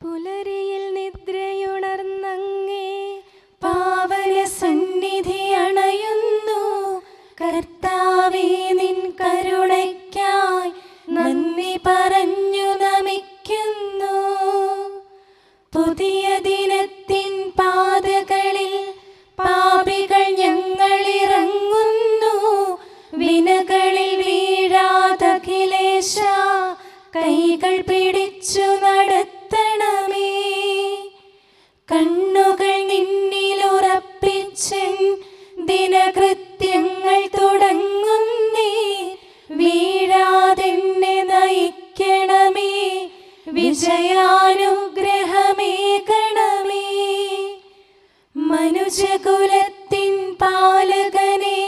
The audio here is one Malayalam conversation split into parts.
പുലരിയിൽ നിദ്രയുണർന്നങ്ങേ പാവന സന്നിധി അണയുന്നു. കർത്താവേ, നിൻ കരുണയ്ക്കായി നന്ദി പറഞ്ഞു നമിക്കുന്നു. പുതിയ ദിനത്തിൻ പാതകളിൽ പാപികൾ ഞങ്ങളിറങ്ങുന്നു. വിനകളിൽ വീഴാതഖിലേശ കൈകൾ പിടിച്ചു നടത്തണമേ. കണ്ണുകൾ നിന്നിലുറപ്പിച്ചൻ ദിനകൃത്യങ്ങൾ തുടങ്ങുന്നേ. വീഴാതെന്നെ നയിക്കണമേ, വിജയാനുഗ്രഹമേകണമേ. മനുജകുലത്തിൻ പാലകനെ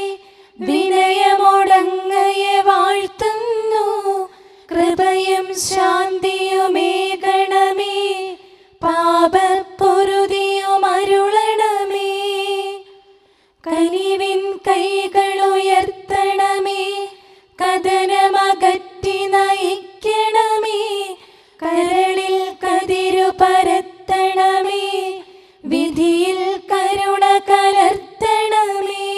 വിനയമൊടങ്ങയെ വാഴ്ത്തുന്നു. കൃപയും ശാന്തിയുമേകണമേ, പാപപ്പൊറുതിയുമരുളണമേ. കനിവിൻ കൈകളുയർത്തണമേ, കഥനമകറ്റി നയിക്കണമേ. കരളിൽ കതിരു പരത്തണമേ, വിധിയിൽ കരുണ കലർത്തണമേ.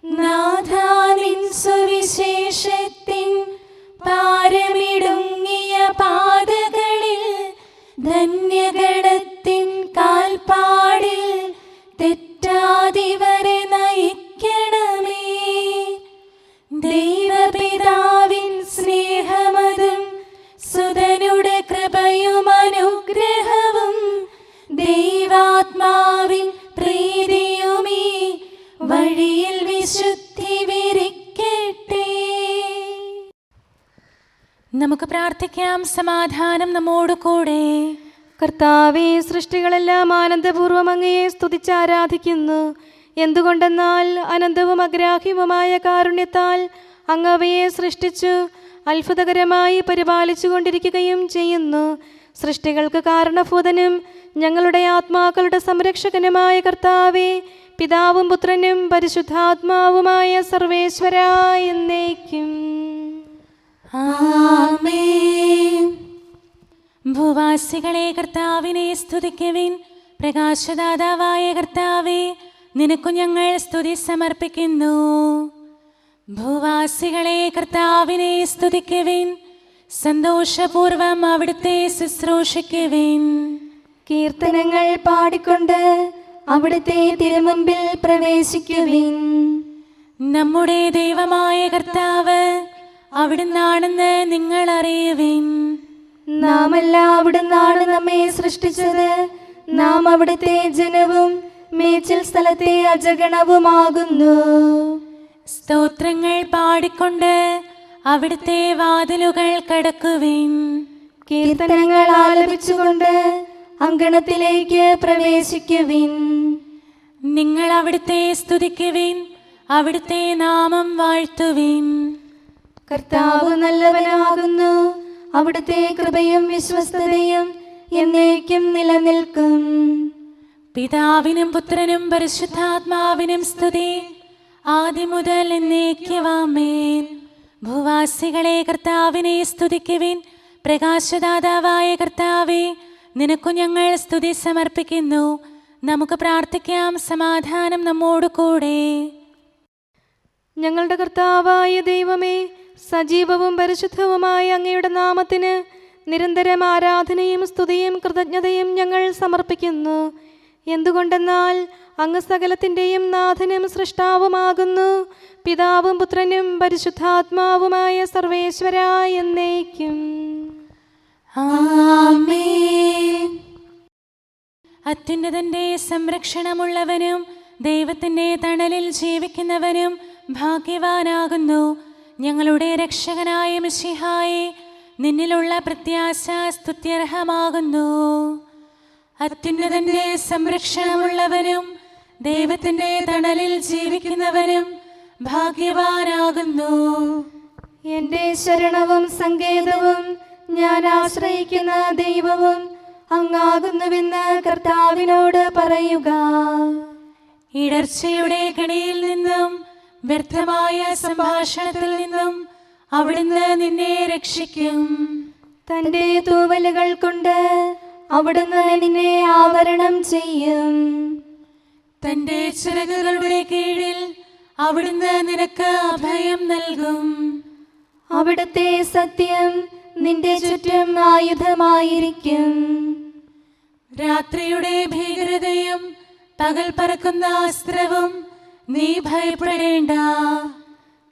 നാഥാ, നിൻ സുവിശേഷത്തിൻ പാരമിടുങ്ങിയ പാതകളിൽ ധന്യഗണത്തിൻ കാൽപ്പാടിൽ തെറ്റാതിവരെ നയിക്കണമേ. ദൈവപിതാവിൻ സ്നേഹമതും സുതനുടെ കൃപയും അനുഗ്രഹവും ദൈവാത്മാവിൻ പ്രീതിയുമീ വഴിയിൽ വിശുദ്ധി വിരിക്കട്ടെ. നമുക്ക് പ്രാർത്ഥിക്കാം. സമാധാനം നമ്മോട് കൂടെ. കർത്താവേ, സൃഷ്ടികളെല്ലാം ആനന്ദപൂർവ്വം അങ്ങയെ സ്തുതിച്ച് ആരാധിക്കുന്നു. എന്തുകൊണ്ടെന്നാൽ അനന്തവും അഗ്രാഹ്യവുമായ കാരുണ്യത്താൽ അങ്ങ് അവയെ സൃഷ്ടിച്ചു അത്ഭുതകരമായി പരിപാലിച്ചു കൊണ്ടിരിക്കുകയും ചെയ്യുന്നു. സൃഷ്ടികൾക്ക് കാരണഭൂതനും ഞങ്ങളുടെ ആത്മാക്കളുടെ സംരക്ഷകനുമായ കർത്താവേ, പിതാവും പുത്രനും പരിശുദ്ധാത്മാവുമായ സർവേശ്വരാ എന്നേക്കും ആമേൻ. ഭൂവാസികളെ കർത്താവിനെ സ്തുതിക്കുവിൻ. പ്രകാശദാതാവായ കർത്താവേ, നിനക്കു ഞങ്ങൾ സ്തുതി സമർപ്പിക്കുന്നു. ഭൂവാസികളെ കർത്താവിനെ സ്തുതിക്കുവിൻ. സന്തോഷപൂർവം അവിടുത്തെ ശുശ്രൂഷിക്കുവിൻ. കീർത്തനങ്ങൾ പാടിക്കൊണ്ട് അവിടുത്തെ തിരുമുമ്പിൽ പ്രവേശിക്കുവിൻ. നമ്മുടെ ദൈവമായ കർത്താവ് അവിടുന്നാണെന്ന് നിങ്ങൾ അറിയുവിൻ. നാമല്ല അവിടുന്നാണ് നമ്മെ സൃഷ്ടിച്ചത്. നാം അവിടുത്തെ ജനവും മേച്ചിൽ സ്ഥലത്തെ അജഗണവുമാകുന്നു. സ്തോത്രങ്ങൾ പാടിക്കൊണ്ട് അവിടുത്തെ വാതിലുകൾ കടക്കുവിൻ. കീർത്തനങ്ങൾ ആലപിച്ചുകൊണ്ട് അങ്കണത്തിലേക്ക് പ്രവേശിക്കുവിൻ. നിങ്ങൾ അവിടുത്തെ സ്തുതിക്കുവിൻ, അവിടുത്തെ നാമം വാഴ്ത്തുവിൻ. കർത്താവ് നല്ലവനാകുന്നു. അവിടുത്തെ കൃപയും വിശ്വസ്തതയും എന്നേക്കും നിലനിൽക്കും. പിതാവിനും പുത്രനും പരിശുദ്ധാത്മാവിനും സ്തുതി, ആദ്യം മുതൽ എന്നേക്കും ആമേൻ. ഭൂവാസികളെ കർത്താവിനെ സ്തുതിക്കുവിൻ. പ്രകാശദാതാവായ കർത്താവേ, നിനക്കു ഞങ്ങൾ സ്തുതി സമർപ്പിക്കുന്നു. നമുക്ക് പ്രാർത്ഥിക്കാം. സമാധാനം നമ്മോട് കൂടെ. ഞങ്ങളുടെ കർത്താവായ ദൈവമേ, സജീവവും പരിശുദ്ധവുമായ അങ്ങയുടെ നാമത്തിന് നിരന്തരം ആരാധനയും സ്തുതിയും കൃതജ്ഞതയും ഞങ്ങൾ സമർപ്പിക്കുന്നു. എന്തുകൊണ്ടെന്നാൽ അങ്ങ് സകലത്തിൻ്റെയും നാഥനും സൃഷ്ടാവുമാകുന്നു. പിതാവും പുത്രനും പരിശുദ്ധാത്മാവുമായ സർവേശ്വരാ എന്നേക്കും ആമേൻ. അത്യുന്നതന്റെ സംരക്ഷണമുള്ളവനും ദൈവത്തിൻ്റെ തണലിൽ ജീവിക്കുന്നവനും ഭാഗ്യവാനാകുന്നു. ഞങ്ങളുടെ രക്ഷകനായ മിശിഹായേ, നിന്നിലുള്ള പ്രത്യാശ സ്തുത്യർഹമാകുന്നു. അത്യുന്നതന്റെ സംരക്ഷണമുള്ളവനും ദൈവത്തിൻ്റെ തണലിൽ ജീവിക്കുന്നവനും ഭാഗ്യവാനാകുന്നു. എൻ്റെ ശരണവും സങ്കേതവും ഞാൻ ആശ്രയിക്കുന്ന ദൈവവും അങ്ങാകുന്നുവെന്ന് കർത്താവിനോട് പറയുക. ഇടർച്ചയുടെ കണിയിൽ നിന്നും വ്യർത്ഥമായ സംഭാഷണത്തിൽ നിന്നും അവിടുന്ന് നിന്നെ രക്ഷിക്കും. തന്റെ തൂവലുകൾ കൊണ്ട് അവിടുന്ന് നിന്നെ ആവരണം ചെയ്യും. തന്റെ ചിറകുകളുടെ കീഴിൽ അവിടുന്ന് നിനക്ക് അഭയം നൽകും. അവിടുത്തെ സത്യം നിന്റെ ചുറ്റും ആയുധമായിരിക്കും. രാത്രിയുടെ ഭീകരതയും പകൽ പറക്കുന്ന അസ്ത്രവും നീ ഭയപ്പെടേണ്ട.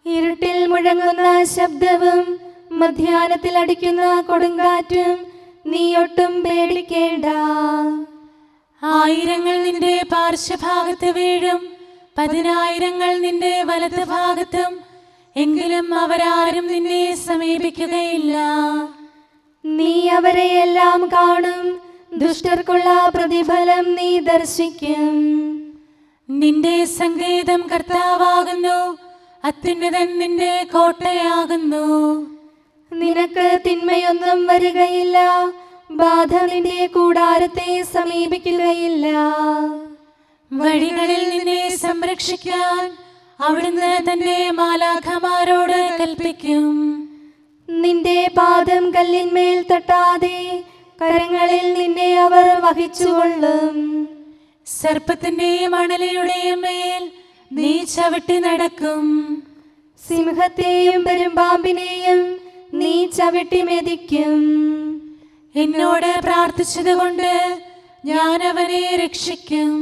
ഇരുട്ടിൽ മുഴങ്ങുന്ന ശബ്ദവും മധ്യാഹ്നത്തിൽ അടിക്കുന്ന കൊടുങ്കാറ്റും നീ ഒട്ടും പേടിക്കേണ്ട. ആയിരങ്ങൾ നിന്റെ പാർശ്വഭാഗത്ത് വീഴും, 10,000 നിന്റെ വലത് ഭാഗത്തും, എങ്കിലും അവരാരും നിന്നെ സമീപിക്കുകയില്ല. നീ അവരെയെല്ലാം കാണും, ദുഷ്ടർക്കുള്ള പ്രതിഫലം നീ ദർശിക്കും. നിന്റെ സങ്കേതം കർത്താവാകുന്നു, അത്യുന്നതൻ നിന്റെ കോട്ടയാകുന്നു. നിനക്ക് തിന്മയൊന്നും വരികയില്ല, ബാധ നിന്റെ കൂടാരത്തെ സമീപിക്കുകയില്ല. വഴികളിൽ നിന്നെ സംരക്ഷിക്കാൻ അവിടുന്ന് തന്റെ മാലാഖമാരോട് കൽപ്പിക്കും. നിന്റെ പാദം കല്ലിന്മേൽ തട്ടാതെ കരങ്ങളിൽ നിന്നെ അവർ വഹിച്ചുകൊള്ളും. സർപ്പത്തിന്റെയും അണലിയുടെയും മേൽ നീ ചവിട്ടി നടക്കും. സിംഹത്തെയും പെരുമ്പാമ്പിനെയും നീ ചവിട്ടി മെതിക്കും. എന്നോട് പ്രാർത്ഥിച്ചതുകൊണ്ട് ഞാൻ അവനെ രക്ഷിക്കും.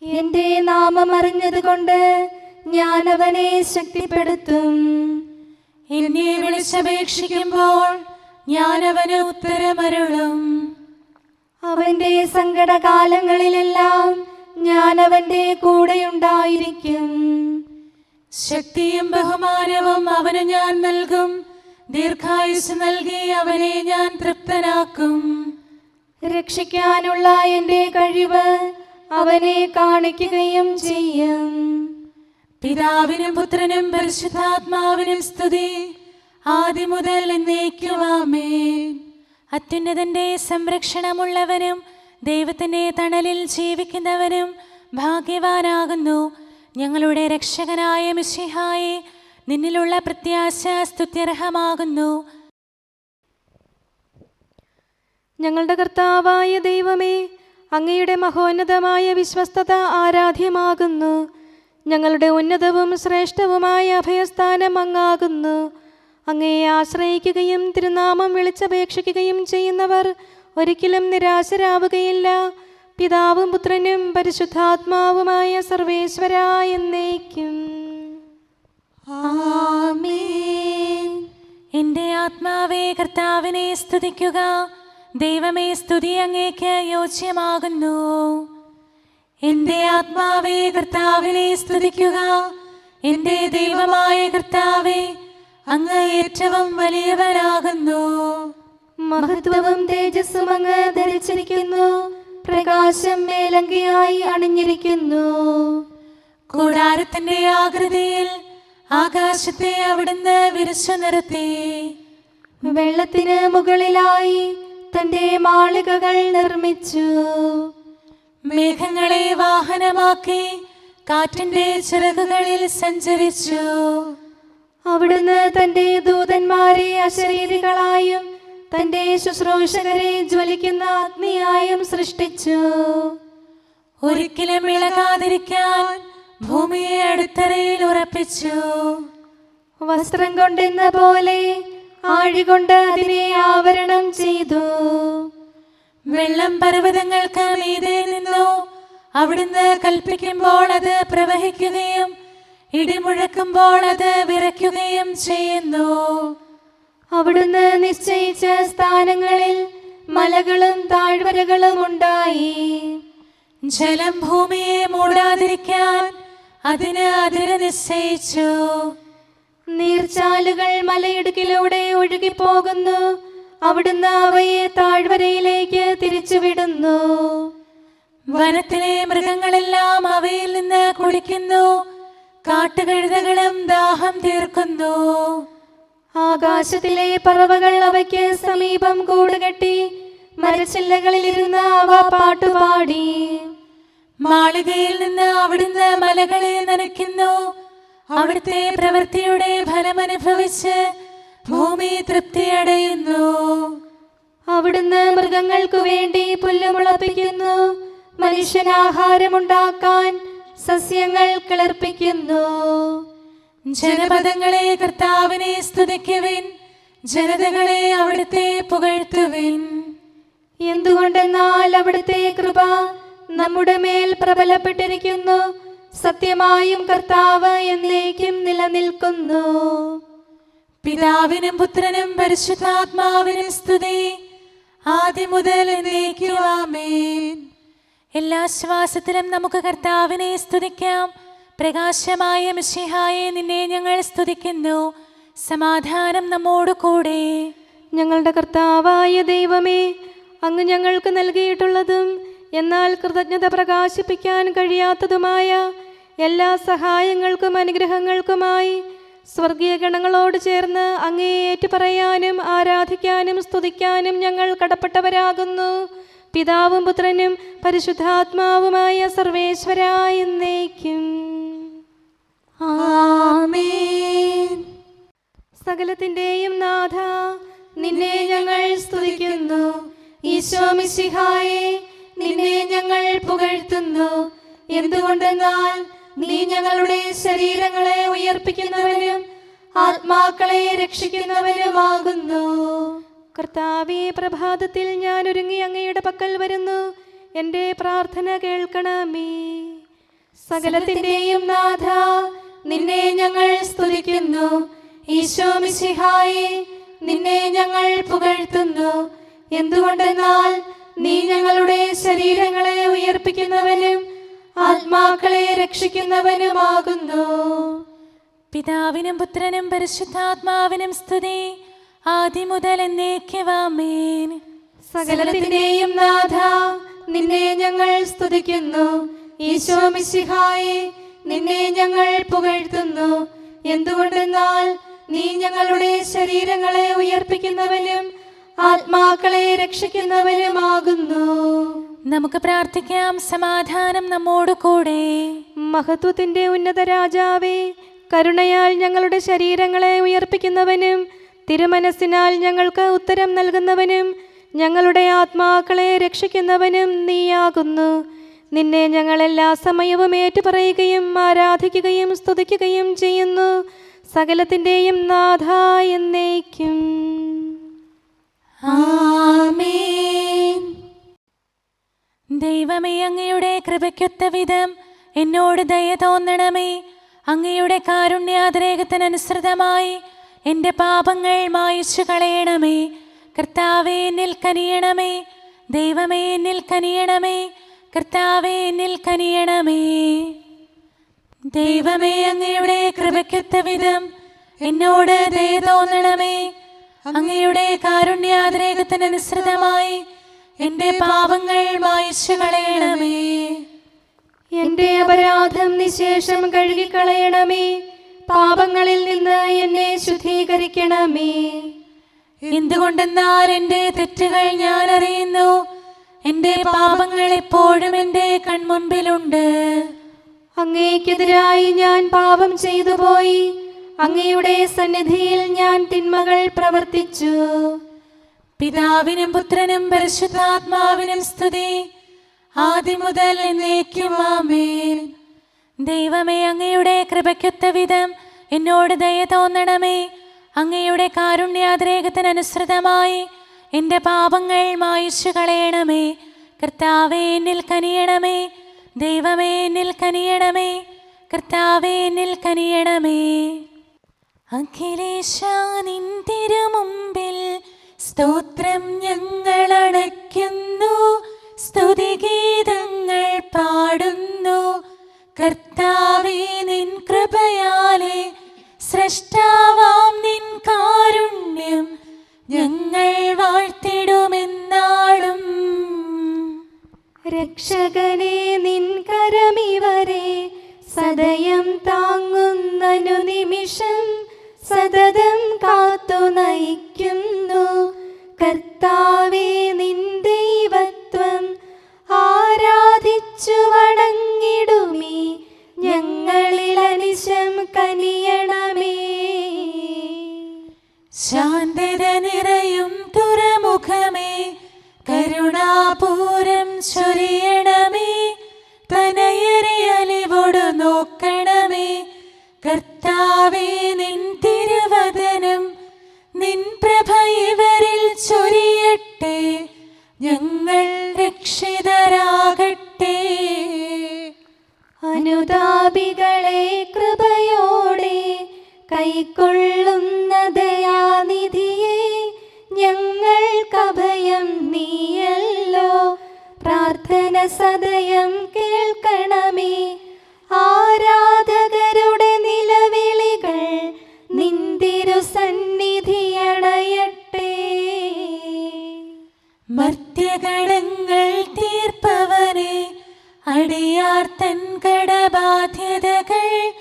എന്റെ നാമം അറിഞ്ഞതുകൊണ്ട് ഞാൻ അവനെ ശക്തിപ്പെടുത്തും. എന്നെ വിളിച്ചപേക്ഷിക്കുമ്പോൾ ഞാൻ അവന് ഉത്തരമരുളും. അവന്റെ സങ്കടകാലങ്ങളിലെല്ലാം ഞാൻ അവന്റെ കൂടെയുണ്ടായിരിക്കും. ശക്തിയും ബഹുമാനവും അവന് ഞാൻ നൽകും. ദീർഘായുസ് നൽകി അവനെ ഞാൻ തൃപ്തനാക്കും. രക്ഷിക്കാനുള്ള എന്റെ കഴിവ് അവനെ കാണിക്കുകയും ചെയ്യും. പിതാവിനും പുത്രനും പരിശുദ്ധാത്മാവിനും സ്തുതി, ആദ്യം മുതൽ എന്നേക്കും ആമേൻ. അത്യുന്നതന്റെ സംരക്ഷണമുള്ളവനും ദൈവത്തിന്റെ തണലിൽ ജീവിക്കുന്നവനും ഭാഗ്യവാനാകുന്നു. ഞങ്ങളുടെ രക്ഷകനായ മിശിഹായേ, നിന്നിലുള്ള പ്രത്യാശ സ്തുത്യർഹമാകുന്നു. ഞങ്ങളുടെ കർത്താവായ ദൈവമേ, അങ്ങയുടെ മഹോന്നതമായ വിശ്വസ്തത ആരാധ്യമാകുന്നു. ഞങ്ങളുടെ ഉന്നതവും ശ്രേഷ്ഠവുമായ അഭയസ്ഥാനം അങ്ങാകുന്നു. അങ്ങയെ ആശ്രയിക്കുകയും തിരുനാമം വിളിച്ചപേക്ഷിക്കുകയും ചെയ്യുന്നവർ ഒരിക്കലും നിരാശരാവുകയില്ല. പിതാവും പുത്രനും പരിശുദ്ധാത്മാവുമായ സർവേശ്വരാ എന്നേക്കും ആമേൻ. എൻ്റെ ആത്മാവേ കർത്താവിനെ സ്തുതിക്കുക. ദൈവമേ, സ്തുതി അങ്ങേക്ക് യോജ്യമാകുന്നു. എൻ്റെ ആത്മാവേ കർത്താവിനെ സ്തുതിക്കുക. എൻ്റെ ദൈവമായ കർത്താവേ, അങ്ങ് ഏറ്റവും വലിയവനാകുന്നു. മഹത്വവും തേജസ്സും അങ്ങ് ധരിച്ചിരിക്കുന്നു. പ്രകാശം മേലങ്കിയായി അണിഞ്ഞിരിക്കുന്നു. കൂടാരത്തിന്റെ ആകൃതിയിൽ ആകാശത്തെ അവിടുന്ന് വിരിച്ചു നിർത്തി. വെള്ളത്തിന് മുകളിലായി തന്റെ മാളികകൾ നിർമ്മിച്ചു. മേഘങ്ങളെ വാഹനമാക്കി കാറ്റിന്റെ ചിറകുകളിൽ സഞ്ചരിച്ചു. അവിടുന്ന് തന്റെ ദൂതന്മാരെ അശരീരികളായും തന്റെ ശുശ്രൂഷകരെ ജ്വലിക്കുന്ന അഗ്നിയായും സൃഷ്ടിച്ചു. ഒരിക്കലും ഇളകാതിരിക്കാൻ ഭൂമിയെ അടിത്തറയിൽ ഉറപ്പിച്ചു. വസ്ത്രം കൊണ്ടെന്ന പോലെ ആഴികൊണ്ട് അതിനെ ആവരണം ചെയ്തു. വെള്ളം പർവ്വതങ്ങൾക്ക് മീതെ നിന്നു. അവിടുന്ന് കൽപ്പിക്കുമ്പോൾ അത് പ്രവഹിക്കുകയും ഇടിമുഴക്കുമ്പോൾ അത് വിറയ്ക്കുകയും ചെയ്യുന്നു. അവിടുന്ന് നിശ്ചയിച്ച സ്ഥാനങ്ങളിൽ മലകളും താഴ്വരകളും ഉണ്ടായി. ജലം ഭൂമിയെ മൂടാതിരിക്കാൻ അതിന് അതിര് നിശ്ചയിച്ചു. നീർച്ചാലുകൾ മലയിടുക്കിലൂടെ ഒഴുകിപ്പോകുന്നു. അവിടുന്ന് അവയെ താഴ്വരയിലേക്ക് തിരിച്ചുവിടുന്നു. വനത്തിലെ മൃഗങ്ങളെല്ലാം അവയിൽ നിന്ന് കുടിക്കുന്നു. കാട്ടുകഴുതകളും ദാഹം തീർക്കുന്നു. ആകാശത്തിലെ പറവകൾ അവയ്ക്ക് സമീപം കൂടുകെട്ടി മരച്ചില്ലകളിലിരുന്ന് അവ പാട്ടുപാടി. മാളികയിൽ നിന്ന് അവിടുന്ന് മലകളെ നനയ്ക്കുന്നു. അവിടുത്തെ പ്രവൃത്തിയുടെ ഫലമനുഭവിച്ച് ഭൂമി തൃപ്തിയടയുന്നു. മൃഗങ്ങൾക്കു വേണ്ടി പുല്ല് മുളപ്പിക്കുന്നു. മനുഷ്യനാഹാരമുണ്ടാക്കാൻ സസ്യങ്ങൾ കിളിർപ്പിക്കുന്നു. ജനപദങ്ങളെ കർത്താവിനെ സ്തുതിക്കുവിൻ, ജനതകളെ അവിടുത്തെ പുകഴ്ത്തുവിൻ. എന്തുകൊണ്ടെന്നാൽ അവിടുത്തെ കൃപ നമ്മുടെ മേൽ പ്രബലപ്പെട്ടിരിക്കുന്നു. സത്യമായും കർത്താവ് എന്നേക്കും നിലനിൽക്കുന്നു. പിതാവിനും പുത്രനും പരിശുദ്ധാത്മാവിനും സ്തുതി, ആദ്യം മുതൽ എന്നേക്കും ആമേൻ. എല്ലാ ശ്വാസത്തിലും നമുക്ക് കർത്താവിനെ സ്തുതിക്കാം. പ്രകാശമായ മിശിഹായെ, നിന്നെ ഞങ്ങൾ സ്തുതിക്കുന്നു. സമാധാനം നമ്മോട് കൂടെ. ഞങ്ങളുടെ കർത്താവായ ദൈവമേ, അങ്ങ് ഞങ്ങൾക്ക് നൽകിയിട്ടുള്ളതും എന്നാൽ കൃതജ്ഞത പ്രകാശിപ്പിക്കാൻ കഴിയാത്തതുമായ എല്ലാ സഹായങ്ങൾക്കും അനുഗ്രഹങ്ങൾക്കുമായി സ്വർഗീയ ഗണങ്ങളോട് ചേർന്ന് അങ്ങേ ഏറ്റുപറയാനും ആരാധിക്കാനും സ്തുതിക്കാനും ഞങ്ങൾ കടപ്പെട്ടവരാകുന്നു. പിതാവും പുത്രനും പരിശുദ്ധാത്മാവുമായ സർവേശ്വരായ എന്നേക്കും ആമേൻ. സകലത്തിന്റെയും നാഥ, നിന്നെ ഞങ്ങൾ സ്തുതിക്കുന്നു. ഈശോ മിശിഹായെ, നിന്നെ ഞങ്ങൾ പുകഴ്ത്തുന്നു. എന്തുകൊണ്ടെന്നാൽ നീ ഞങ്ങളുടെ ശരീരങ്ങളെ ഉയർപ്പിക്കുന്നവനും ആത്മാക്കളെ രക്ഷിക്കുന്നവനുമാകുന്നു. കർത്താവേ, പ്രഭാതത്തിൽ ഞാൻ ഒരുങ്ങി അങ്ങയുടെ പക്കൽ വരുന്നു. എൻ്റെ പ്രാർത്ഥന കേൾക്കണമേ. സകലത്തിന്റെയും നാഥ, നിന്നെ ഞങ്ങൾ സ്തുതിക്കുന്നു. ഈശോ മിശിഹായെ, നിന്നെ ഞങ്ങൾ പുകഴ്ത്തുന്നു. എന്തുകൊണ്ടെന്നാൽ നീ ഞങ്ങളുടെ ശരീരങ്ങളെ ഉയർപ്പിക്കുന്നവനും ആത്മാക്കളെ രക്ഷിക്കുന്നവനുമാകുന്നു. പിതാവിനും പുത്രനും പരിശുദ്ധാത്മാവിനും സ്തുതി, ആദ്യം മുതൽ എന്നേക്കും ആമേൻ. സകലത്തിന്റെയും നാഥ, നിന്നെ ഞങ്ങൾ സ്തുതിക്കുന്നു. ഈശോ മിശിഹായെ, നിന്നെ ഞങ്ങൾ പുകഴ്ത്തുന്നു. എന്തുകൊണ്ടെന്നാൽ നീ ഞങ്ങളുടെ ശരീരങ്ങളെ ഉയർപ്പിക്കുന്നവനും ആത്മാക്കളെ രക്ഷിക്കുന്നവനുമാകുന്നു. നമുക്ക് പ്രാർത്ഥിക്കാം. സമാധാനം നമ്മോട് കൂടെ. മഹത്വത്തിന്റെ ഉന്നത രാജാവേ, കരുണയാൽ ഞങ്ങളുടെ ശരീരങ്ങളെ ഉയർപ്പിക്കുന്നവനും തിരുമനസ്സിനാൽ ഞങ്ങൾക്ക് ഉത്തരം നൽകുന്നവനും ഞങ്ങളുടെ ആത്മാക്കളെ രക്ഷിക്കുന്നവനും നീയാകുന്നു. നിന്നെ ഞങ്ങൾ എല്ലാ സമയവും ഏറ്റുപറയുകയും ആരാധിക്കുകയും സ്തുതിക്കുകയും ചെയ്യുന്നു. സകലത്തിന്റെയും നാഥ എന്നേക്കും ആമേൻ. ദൈവമേ, അങ്ങയുടെ കൃപയ്ക്കൊത്ത വിധം എന്നോട് ദയ തോന്നണമേ. അങ്ങയുടെ കാരുണ്യാതിരേകത്തിനനുസൃതമായി എൻ്റെ പാപങ്ങൾ മായിച്ചു കളയണമേ. കർത്താവേ, എന്നിൽ കനിയണമേ. ദൈവമേ, എന്നിൽ കനിയണമേ. കർത്താവേ, എന്നിൽ കനിയണമേ. ദൈവമേ, അങ്ങയുടെ കൃപയ്ക്കൊത്ത വിധം എന്നോട് ദയ തോന്നണമേ. അങ്ങയുടെ കാരുണ്യാതിരേകത്തിനനുസൃതമായി എൻ്റെ പാപങ്ങൾ മായിച്ചു കളയണമേ. എൻ്റെ അപരാധം നിശേഷം കഴുകിക്കളയണമേ. പാപങ്ങളിൽ നിന്ന് എന്നെ ശുദ്ധീകരിക്കണമേ. എന്തുകൊണ്ടെന്നാൽ എൻ്റെ തെറ്റുകൾ ഞാൻ അറിയുന്നു. എൻ്റെ പാപങ്ങൾ എപ്പോഴും എൻ്റെ കൺമുൻപിലുണ്ട്. അങ്ങേക്കെതിരായി ഞാൻ പാപം ചെയ്തു പോയി. അങ്ങയുടെ സന്നിധിയിൽ ഞാൻ തിന്മകൾ പ്രവർത്തിച്ചു. പിതാവിനും പുത്രനും പരിശുദ്ധാത്മാവിനും സ്തുതി, ആദ്യം മുതൽ എന്നേക്കും ആമേൻ. ദൈവമേ, അങ്ങയുടെ കൃപയ്ക്കൊത്ത വിധം എന്നോട് ദയ തോന്നണമേ. അങ്ങയുടെ കാരുണ്യാതിരേകത്തിനനുസൃതമായി എൻ്റെ പാപങ്ങൾ മായിച്ചു കളയണമേ. കർത്താവേ, എന്നിൽ കനിയണമേ. ദൈവമേ, എന്നിൽ കനിയണമേ. കർത്താവേ, എന്നിൽ കനിയണമേ. അഖിലേശാ, നിൻ തിരുമുമ്പിൽ സ്തോത്രം ഞങ്ങൾ അണയ്ക്കുന്നു. സ്തുതിഗീതങ്ങൾ പാടുന്നു. കർത്താവേ, നിൻ കൃപയാലെ സ്രഷ്ടാവാം നിൻ കാരുണ്യം ഞങ്ങൾ വാഴ്ത്തിടുമെന്നാളും. രക്ഷകനെ, നിൻ കരമിവരെ സദയം താങ്ങുന്നനു നിമിഷം സതതം കാത്തു നയിക്കുന്നു. കർത്താവേ, നിൻ ദൈവത്വം ആരാധിച്ചു വണങ്ങിടുമീ ഞങ്ങളിൽ അനിശം കനിയണമേ. ശാന്തത നിറയും തുറമുഖമേ, കരുണ സഹായം നീയല്ലോ. പ്രാർത്ഥന സദയം കേൾക്കണമേ. ആരാധകരുടെ നിലവിളികൾ നിന്തിരു സന്നിധിയണയട്ടെ. മർത്യകടങ്ങൾ തീർപ്പവനെ, അടിയാർ തൻ കടബാധ്യതകൾ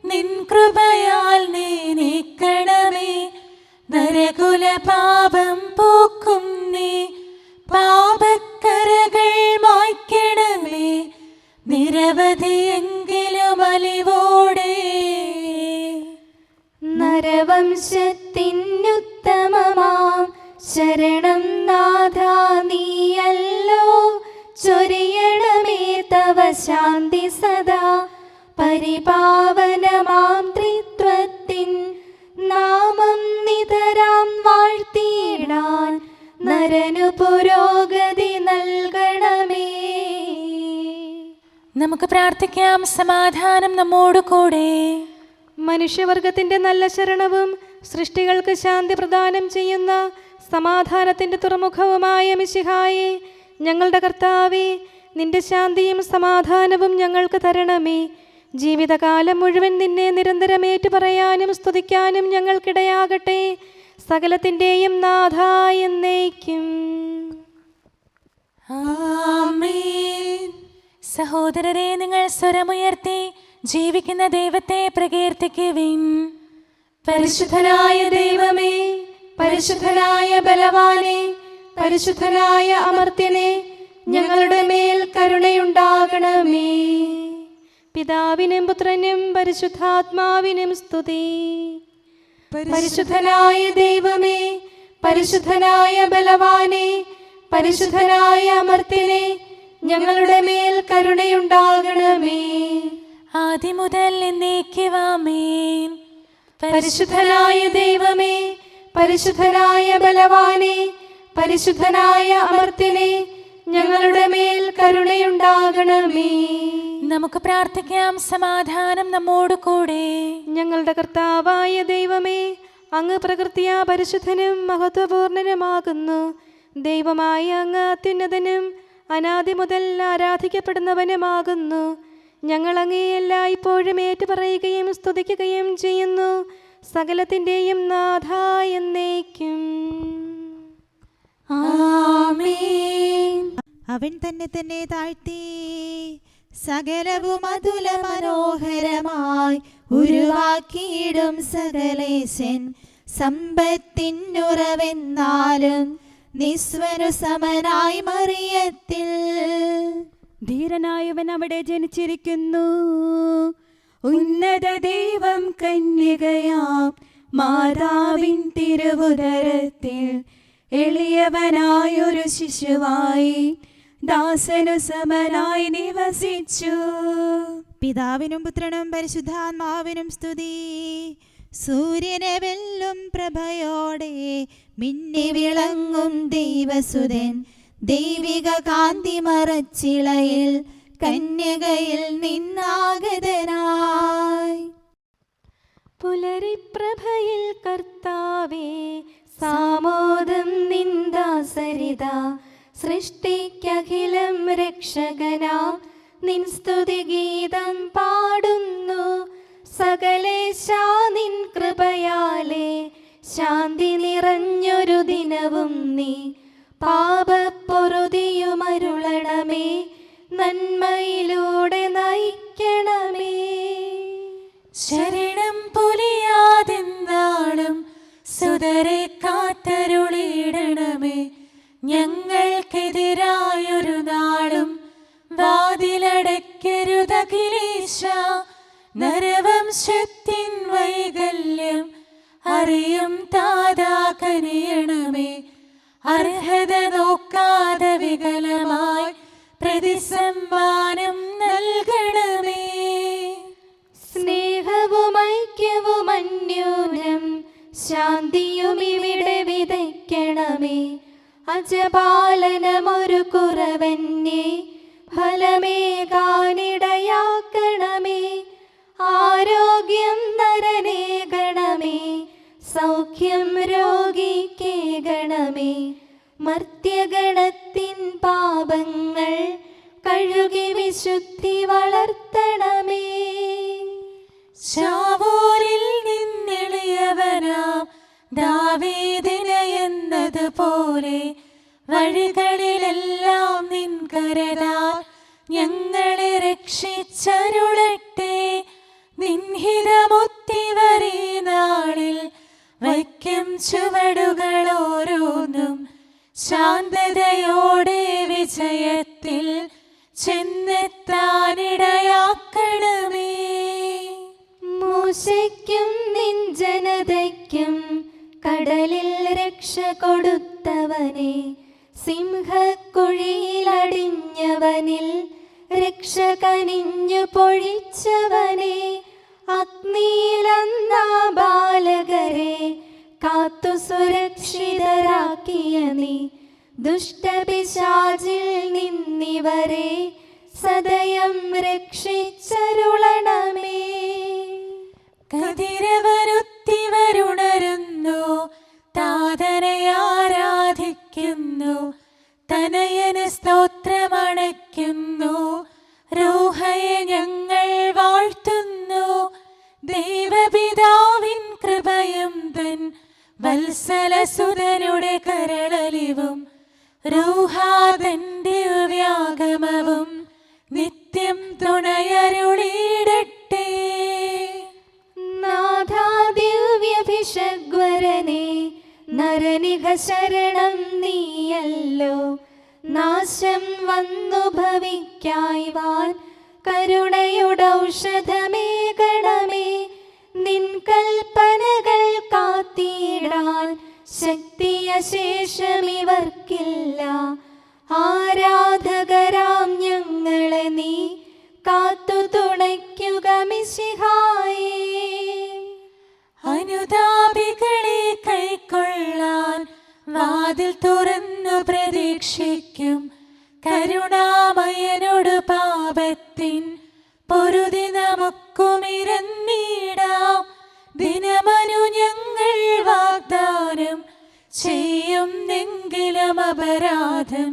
നിൻ കൃപയാൽ നീ നീക്കണമേ. നരകുല പാപം പോക്കും നീ, പാപക്കരകൾ മായ്ക്കണമേ. നിരവധിയെങ്കിലും അലിവോടെ നരവംശത്തിനുത്തമമാം ശരണം നാഥ നീയല്ലോ. ചൊരിയണമേ തവ ശാന്തി സദാ. പരിപാവനമാം ത്രിത്വത്തിൻ നാമം നിതരാം വാഴ്ത്തിയിടാൻ നരനു പുരോഗതി നൽകണമേ. നമുക്ക് പ്രാർത്ഥിക്കാം. സമാധാനം നമ്മോട് കൂടെ. മനുഷ്യവർഗത്തിന്റെ നല്ല ശരണവും സൃഷ്ടികൾക്ക് ശാന്തി പ്രദാനം ചെയ്യുന്ന സമാധാനത്തിന്റെ തുറമുഖവുമായ മിശിഹായേ, ഞങ്ങളുടെ കർത്താവേ, നിന്റെ ശാന്തിയും സമാധാനവും ഞങ്ങൾക്ക് തരണമേ. ജീവിതകാലം മുഴുവൻ നിന്നെ നിരന്തരം ഏറ്റുപറയാനും സ്തുതിക്കാനും ഞങ്ങൾക്കിടയാകട്ടെ. സകലത്തിൻ്റെയും നാഥ എന്നേക്കും. ആമേൻ. സഹോദരരെ, നിങ്ങൾ സ്വരമുയർത്തി ജീവിക്കുന്ന ദൈവത്തെ പ്രകീർത്തിക്കുവിൻ. പരിശുദ്ധനായ ദൈവമേ, പരിശുദ്ധനായ ബലവാനെ, പരിശുദ്ധനായ അമർത്യനെ, ഞങ്ങളുടെ മേൽ കരുണയുണ്ടാകണമേ. പിതാവിനും പുത്രനും പരിശുദ്ധാത്മാവിനും സ്തുതി. പരിശുദ്ധനായ ദൈവമേ, പരിശുദ്ധനായ ബലവാനെ, പരിശുദ്ധനായ അമർത്യനെ, ഞങ്ങളുടെ മേൽ കരുണയുണ്ടാകണമേ. ആദ്യം മുതൽ എന്നേക്കുമാമേൻ. പരിശുദ്ധനായ ദൈവമേ, പരിശുദ്ധനായ ബലവാനെ, പരിശുദ്ധനായ അമർത്യനെ, ഞങ്ങളുടെ മേൽ കരുണയുണ്ടാകണമേ. നമുക്ക് പ്രാർത്ഥിക്കാം. സമാധാനം നമ്മോട് കൂടെ. ഞങ്ങളുടെ കർത്താവായ ദൈവമേ, അങ്ങ് പ്രകൃതിയാ പരിശുദ്ധനും മഹത്വപൂർണനുമാകുന്നു. ദൈവമായ അങ്ങ് അത്യുന്നതനും അനാദി മുതൽ ആരാധിക്കപ്പെടുന്നവനുമാകുന്നു. ഞങ്ങൾ അങ്ങേ എല്ലായ്പ്പോഴും ഏറ്റുപറയുകയും സ്തുതിക്കുകയും ചെയ്യുന്നു. സകലത്തിൻ്റെയും നാഥ എന്നേക്കും. ആമേൻ. അവൻ തന്നെ താഴ്ത്തി സകലവും അതുല മനോഹരമായി ഉരുവാക്കിയിടും സകലേശൻ. സമ്പത്തിനുറവെന്നാലും നിസ്വനു സമനായി മറിയത്തിൽ ധീരനായവൻ അവിടെ ജനിച്ചിരിക്കുന്നു. ഉന്നത ദൈവം കന്യകയാം മാതാവിൻ തിരുവുദരത്തിൽ എളിയവനായൊരു ശിശുവായി ദാസനു സമനായി നിവസിച്ചു. പിതാവിനും പുത്രനും പരിശുദ്ധാത്മാവിനും സ്തുതി. സൂര്യനെ വെല്ലും പ്രഭയോടെ മിന്നി വിളങ്ങും ദൈവസുതൻ. ദൈവിക കാന്തി മറച്ചിളയിൽ കന്യകയിൽ നിന്നാഗതനായി. പുലരിപ്രഭയിൽ കർത്താവേ, സാമോദം നിന്ദാസരിത. സൃഷ്ടിക്കഖിലം രക്ഷകനാം നിൻ സ്തുതിഗീതം പാടുന്നു. സകലേശാ നിൻ കൃപയാലേ ശാന്തി നിറഞ്ഞൊരു ദിനവും നീ. പാപപ്പൊറുതിയുമരുളണമേ, നന്മയിലൂടെ നയിക്കണമേ. ശരണം പൊലിയാതെന്നാളും സുതരെ കാത്തരുളിയിടണമേ. ഞങ്ങൾക്കെതിരായൊരു നാളും വാതിലടയ്ക്കരുതഖിലേശ. നരവംശത്തിൻ വൈകല്യം അറിയും താതാ കനിയണമേ. അർഹത നോക്കാതെ വികലമായി പ്രതിസമ്മാനം നൽകണമേ. സ്നേഹവും ഐക്യവും അന്യോന്യം ശാന്തിയും ഇവിടെ വിതയ്ക്കണമേ. അജപാലനമൊരു കുറവന്യേ ഫലമേകാനിടയാക്കണമേ. ആരോഗ്യം നരനേകണമേ, സൗഖ്യം രോഗിക്കേകണമേ. മർത്യഗണത്തിൻ പാപങ്ങൾ കഴുകി വിശുദ്ധി വളർത്തണമേ. ശാവൂരിൽ നിന്നെളിയവനാം ദാവീദിന് എന്നതുപോലെ വഴികളിലെല്ലാം നിൻ കരതാൽ ഞങ്ങളെ രക്ഷിച്ചരുളട്ടെ. നിൻഹിതമൊത്തിവരെ നാളിൽ വയ്ക്കും ചുവടുകൾ ഓരോന്നും ശാന്തതയോടെ വിജയത്തിൽ ചെന്നെത്താനിടയാക്കണമേ. മൂശയ്ക്കും നിൻ ജനതയ്ക്കും കടലിൽ രക്ഷ കൊടുത്തവനെ, സിംഹക്കുഴിയിലടിഞ്ഞവനിൽ രക്ഷ കനിഞ്ഞു പൊഴിച്ചവനെ, അഗ്നിയിലന്നാ ബാലകരെ കാത്തു സുരക്ഷിതരാക്കിയ നീ, ദുഷ്ടപിശാചിൽ നിന്നിവരെ സദയം രക്ഷിച്ചരുളണമേ. കതിരവരുത്തിവരുണരുന്നു, താതനെ ആരാധിക്കുന്നു, തനയന് സ്തോത്രമണയ്ക്കുന്നു, റൂഹയെ ഞങ്ങൾ വാഴ്ത്തുന്നു. ദൈവപിതാവിൻ കൃപയും തൻ വത്സലസുതനുടെ കരളലിവും റൂഹാതന്റെ വ്യാഗമവും നിത്യം തുണയരുളിയിടട്ടെ. നാഥാ ദിവ്യഭിഷഗ്വരനെ, നരനിക ശരണം നീയല്ലോ. നാശം വന്നു ഭവിക്കായ്വാൻ കരുണയുടൗഷധമേകണമേ. നിൻ കൽപ്പനകൾ കാത്തിടാൻ ശക്തിയശേഷമിവർക്കില്ല. ആരാധകരാം ഞങ്ങളെ നീ കാത്തു തുണയ്ക്കുക മിശിഹായേ. അനുതാപികളെ കൈക്കൊള്ളാൻ വാതിൽ തുറന്നു പ്രതീക്ഷിക്കും. കരുണാമയനോട് പാപത്തിൻ പൊറുതി നമുക്കുമിരന്നിടാം. ദിനമനു ഞങ്ങൾ വാഗ്ദാനം ചെയ്യുന്നെങ്കിലും അപരാധം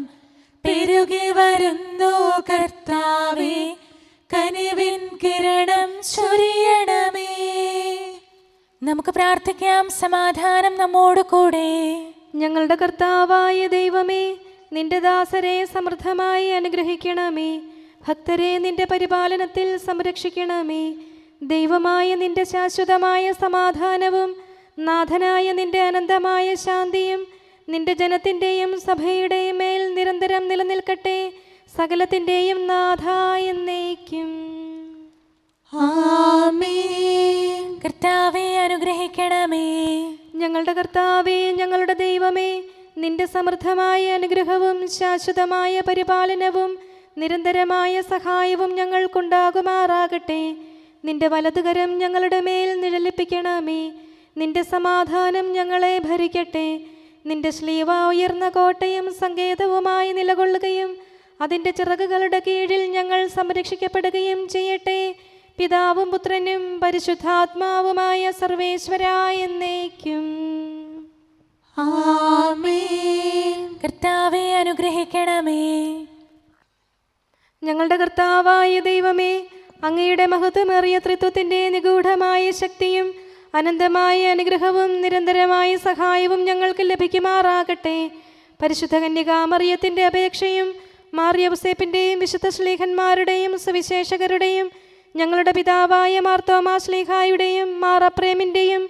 പെരുകി വരുന്നു. കർത്താവേ, കനിവിൻ കിരണം ചൊരിയണമേ. നമുക്ക് പ്രാർത്ഥിക്കാം. സമാധാനം നമ്മോട് കൂടെ. ഞങ്ങളുടെ കർത്താവായ ദൈവമേ, നിന്റെ ദാസരെ സമൃദ്ധമായി അനുഗ്രഹിക്കണമേ. ഭക്തരെ നിന്റെ പരിപാലനത്തിൽ സംരക്ഷിക്കണമേ. ദൈവമായ നിന്റെ ശാശ്വതമായ സമാധാനവും നാഥനായ നിന്റെ അനന്തമായ ശാന്തിയും നിന്റെ ജനത്തിൻ്റെയും സഭയുടെയും മേൽ നിരന്തരം നിലനിൽക്കട്ടെ. സകലത്തിൻ്റെയും നാഥ എന്നേക്കും. ആമേൻ. കർത്താവേ, അനുഗ്രഹിക്കണമേ. ഞങ്ങളുടെ കർത്താവേ, ഞങ്ങളുടെ ദൈവമേ, നിന്റെ സമൃദ്ധമായ അനുഗ്രഹവും ശാശ്വതമായ പരിപാലനവും നിരന്തരമായ സഹായവും ഞങ്ങൾക്കുണ്ടാകുമാറാകട്ടെ. നിന്റെ വലതുകരം ഞങ്ങളുടെ മേൽ നിഴലിപ്പിക്കണമേ. നിന്റെ സമാധാനം ഞങ്ങളെ ഭരിക്കട്ടെ. നിന്റെ ശ്ലീവ ഉയർന്ന കോട്ടയും സങ്കേതവുമായി നിലകൊള്ളുകയും അതിൻ്റെ ചിറകുകളുടെ കീഴിൽ ഞങ്ങൾ സംരക്ഷിക്കപ്പെടുകയും ചെയ്യട്ടെ. പിതാവും പുത്രനും പരിശുദ്ധാത്മാവുമായ സർവേശ്വരായ എന്നേക്കും. ആമേൻ. കർത്താവേ, അനുഗ്രഹിക്കണമേ. ഞങ്ങളുടെ കർത്താവായ ദൈവമേ, അങ്ങയുടെ മഹത്വമേറിയ ത്രിത്വത്തിൻ്റെ നിഗൂഢമായ ശക്തിയും അനന്തമായ അനുഗ്രഹവും നിരന്തരമായ സഹായവും ഞങ്ങൾക്ക് ലഭിക്കുമാറാകട്ടെ. പരിശുദ്ധ കന്യകാമറിയത്തിൻ്റെ അപേക്ഷയും മാർ യൗസേപ്പിൻ്റെയും വിശുദ്ധ ശ്ലീഹന്മാരുടെയും സുവിശേഷകരുടെയും ഞങ്ങളുടെ പിതാവായ മാർ തോമാ ശ്ലീഹായുടെയും മാർ അപ്രേമിൻ്റെയും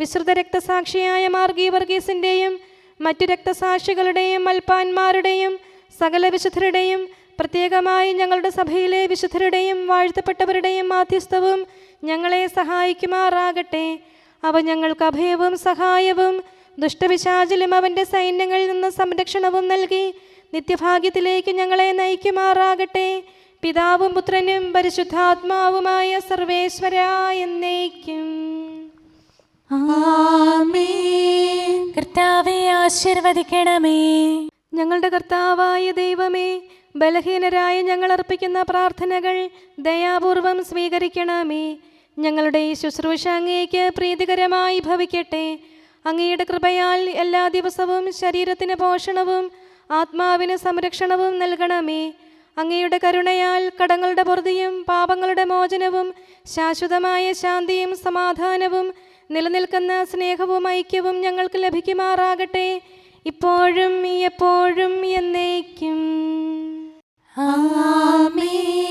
വിശുദ്ധ രക്തസാക്ഷിയായ മാർ ഗീവർഗീസിൻ്റെയും മറ്റു രക്തസാക്ഷികളുടെയും മൽപ്പാന്മാരുടെയും സകല വിശുദ്ധരുടെയും പ്രത്യേകമായി ഞങ്ങളുടെ സഭയിലെ വിശുദ്ധരുടെയും വാഴ്ത്തപ്പെട്ടവരുടെയും മാധ്യസ്ഥവും ഞങ്ങളെ സഹായിക്കുമാറാകട്ടെ. അവ ഞങ്ങൾക്ക് അഭയവും സഹായവും ദുഷ്ടപിശാചിലും അവൻ്റെ സൈന്യങ്ങളിൽ നിന്ന് സംരക്ഷണവും നൽകി നിത്യഭാഗ്യത്തിലേക്ക് ഞങ്ങളെ നയിക്കുമാറാകട്ടെ. പിതാവും പുത്രനും പരിശുദ്ധാത്മാവുമായ സർവേശ്വരായ എന്നേക്കും. ആമേൻ. കർത്താവേ, ആശീർവദിക്കണമേ. ഞങ്ങളുടെ കർത്താവായ ദൈവമേ, ബലഹീനരായ ഞങ്ങൾ അർപ്പിക്കുന്ന പ്രാർത്ഥനകൾ ദയാപൂർവം സ്വീകരിക്കണമേ. ഞങ്ങളുടെ ഈ ശുശ്രൂഷ അങ്ങേക്ക് പ്രീതികരമായി ഭവിക്കട്ടെ. അങ്ങയുടെ കൃപയാൽ എല്ലാ ദിവസവും ശരീരത്തിന് പോഷണവും ആത്മാവിന് സംരക്ഷണവും നൽകണമേ. അങ്ങയുടെ കരുണയാൽ കടങ്ങളുടെ പൊറുതിയും പാപങ്ങളുടെ മോചനവും ശാശ്വതമായ ശാന്തിയും സമാധാനവും നിലനിൽക്കുന്ന സ്നേഹവും ഐക്യവും ഞങ്ങൾക്ക് ലഭിക്കുമാറാകട്ടെ, ഇപ്പോഴും എപ്പോഴും എന്നേക്കും. ആമേൻ.